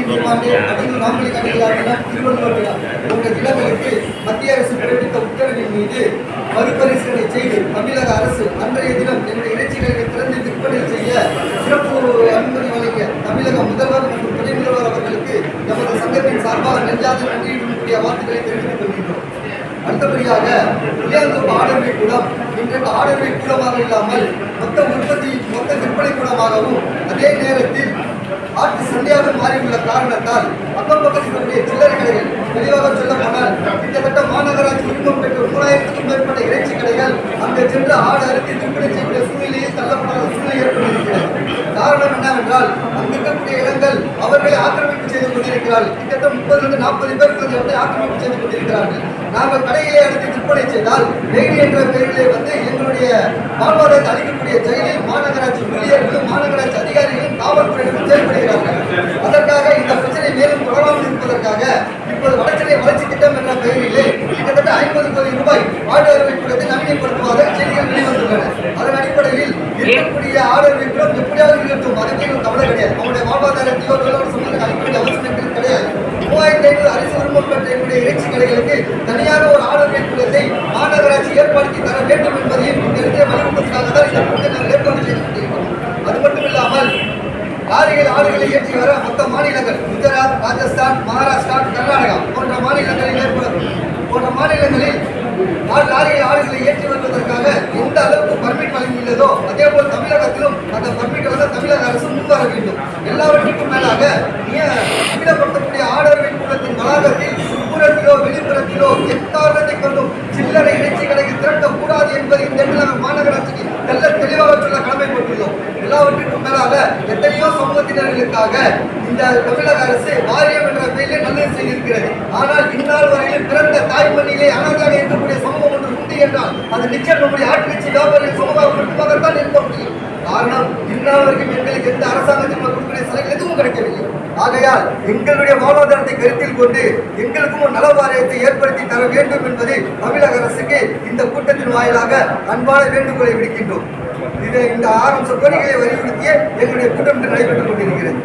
நாமக்கல் கடைகளாகினால் திருவள்ளுவர் விழா போன்ற தினங்களுக்கு மத்திய அரசு பிறப்பித்த உத்தரவின் மீது மறுபரிசீலனை செய்து தமிழக அரசு அன்றைய தினம் என்னுடைய இறைச்சிகளை திறந்து விற்பனை செய்ய சிறப்பு அனுமதி வழங்கிய தமிழக முதல்வர் மற்றும் துணை முதல்வர் அவர்களுக்கு நமது சங்கத்தின் சார்பாக நெஞ்சாத நன்றியுடைய வார்த்தைகளை தெரிவித்துக் கொள்கின்றோம். அடுத்தபடியாக புளியாந்தோப்பு ஆடர்வை கூடம் இன்றைக்கு ஆடர்வை கூடமாக இல்லாமல் மொத்த விற்பனை கூடமாகவும் அதே நேரத்தில் ஆட்டு சந்தையாக மாறியுள்ள காரணத்தால் அக்கம் பக்கத்தில் இருக்கக்கூடிய சில்லறை கடைகள் தெளிவாக சொல்லப்போனால் கிட்டத்தட்ட மாநகராட்சி உரிமம் பெற்ற 3000க்கும் மேற்பட்ட இறைச்சி கடைகள் அங்கு சென்று ஆடு அறுத்து விற்பனை செய்யக்கூடிய சூழ்நிலையை தள்ளப்படாத சூழ்நிலை ஏற்பட்டிருக்கிறது. காரணம் என்னவென்றால் அங்கு இருக்கக்கூடிய இடங்கள் அவர்களை ஆக்கிரமிப்பு செய்து கொண்டிருக்கிறார்கள். கிட்டத்தட்ட 30-40 பேர் ஆக்கிரமிப்பு செய்து கொண்டிருக்கிறார்கள். நாங்கள் கடையிலே அடுத்து விற்பனை செய்தால் டெய்லி என்ற பெயரிலே எங்களுடைய வாழ்வாதாரத்தை அளிக்கக்கூடிய செயலில் மாநகராட்சி ஊழியர்களும் மாநகராட்சி அதிகாரிகளும் காவல்துறையினரும் செயல்படுகிறார்கள். அதற்காக இந்த பிரச்சனை மேலும் தொடராமல் இருப்பதற்காக இப்போது வடசென்னை வளர்ச்சி திட்டம் என்ற பெயரிலே கிட்டத்தட்ட 50 கோடி ரூபாய் ஆடு அறுவை கூடத்தை நவீனப்படுத்துவதாக செய்திகள் வெளிவந்துள்ளன. அதன் அடிப்படையில் இருக்கக்கூடிய ஆடு அறுவை கூடம் எப்படியாவது இருக்கட்டும், அதுக்கு கவலை கிடையாது. அவருடைய வாழ்வாதாரத்தையோ சொன்னதுக்கு அடிப்படை அவசியம் கிடையாது. 3500 அரசு உரிமம் பெற்ற என்னுடைய இறைச்சி கடைகளுக்கு தனியாக ஒரு ஆடு அறுவை கூடத்தை மாநகராட்சி ஏற்படுத்தி தர வேண்டும் என்பதையும் இந்த இடத்தை வலியுறுத்துவதற்காக தான் இந்த கூட்டத்தை நாங்கள் ஏற்பாடு செய்து கொண்டிருக்கிறோம். அது மட்டும் இல்லாமல் ஆடுகளை ஏற்றி வர மொத்த மாநிலங்கள் குஜராத், ராஜஸ்தான், மகாராஷ்டிரா, கர்நாடகா போன்ற மாநிலங்களில் ஆடுகளை ஏற்றி வருவதற்காக எந்த அளவுக்கு பர்மிட் வழங்கியுள்ளதோ அதே போல் தமிழகத்திலும் அந்த பர்மிட் வந்து தமிழக அரசு முன்வர வேண்டும். எல்லாவற்றுக்கும் மேலாக அமிலப்படுத்தக்கூடிய ஆடர்வை கூடத்தின் வளாகத்தில் உட்புறத்திலோ வெளிப்புறத்திலோ எக்காரணத்தை கொண்டும் சில்லறை இறைச்சி கடைக்கு திரட்டக்கூடாது என்பதை இந்த இடத்தில் மாநகராட்சிக்கு தெளிவாக சொல்ல கடமைப்பட்டுள்ளோம். எல்லாவற்றிற்கும் மேலாக எத்தனையோ சமூகத்தினர்களுக்காக இந்த தமிழக அரசு வாரியம் என்ற பெயரில் நல்லது செய்திருக்கிறது. ஆனால் இந்நாள் வரையில் பிறந்த தாய்மண்ணிலே அனாதாக இருக்கக்கூடிய சமூகம் ஒன்று உண்டு என்றால் அது நிச்சயம் நம்முடைய ஆட்சி வியாபாரிகள் சமூகம் மட்டுமாகத்தான் இருக்க முடியும். காரணம், இந்நாள் வரைக்கும் எங்களுக்கு எந்த அரசாங்கத்தின் கொடுக்கக்கூடிய சலுகை எதுவும் கிடைக்கவில்லை. ஆகையால் எங்களுடைய வாழ்வாதாரத்தை கருத்தில் கொண்டு எங்களுக்கும் ஒரு நல வாரியத்தை ஏற்படுத்தி தர வேண்டும் என்பதை தமிழக அரசுக்கு இந்த கூட்டத்தின் வாயிலாக அன்பான வேண்டுகோளை விடுக்கின்றோம். இந்த ஆரம்ப கோரிக்கையை வலியுறுத்திய எங்களுடைய கூட்டம் நடைபெற்றுக் கொண்டிருக்கிறது.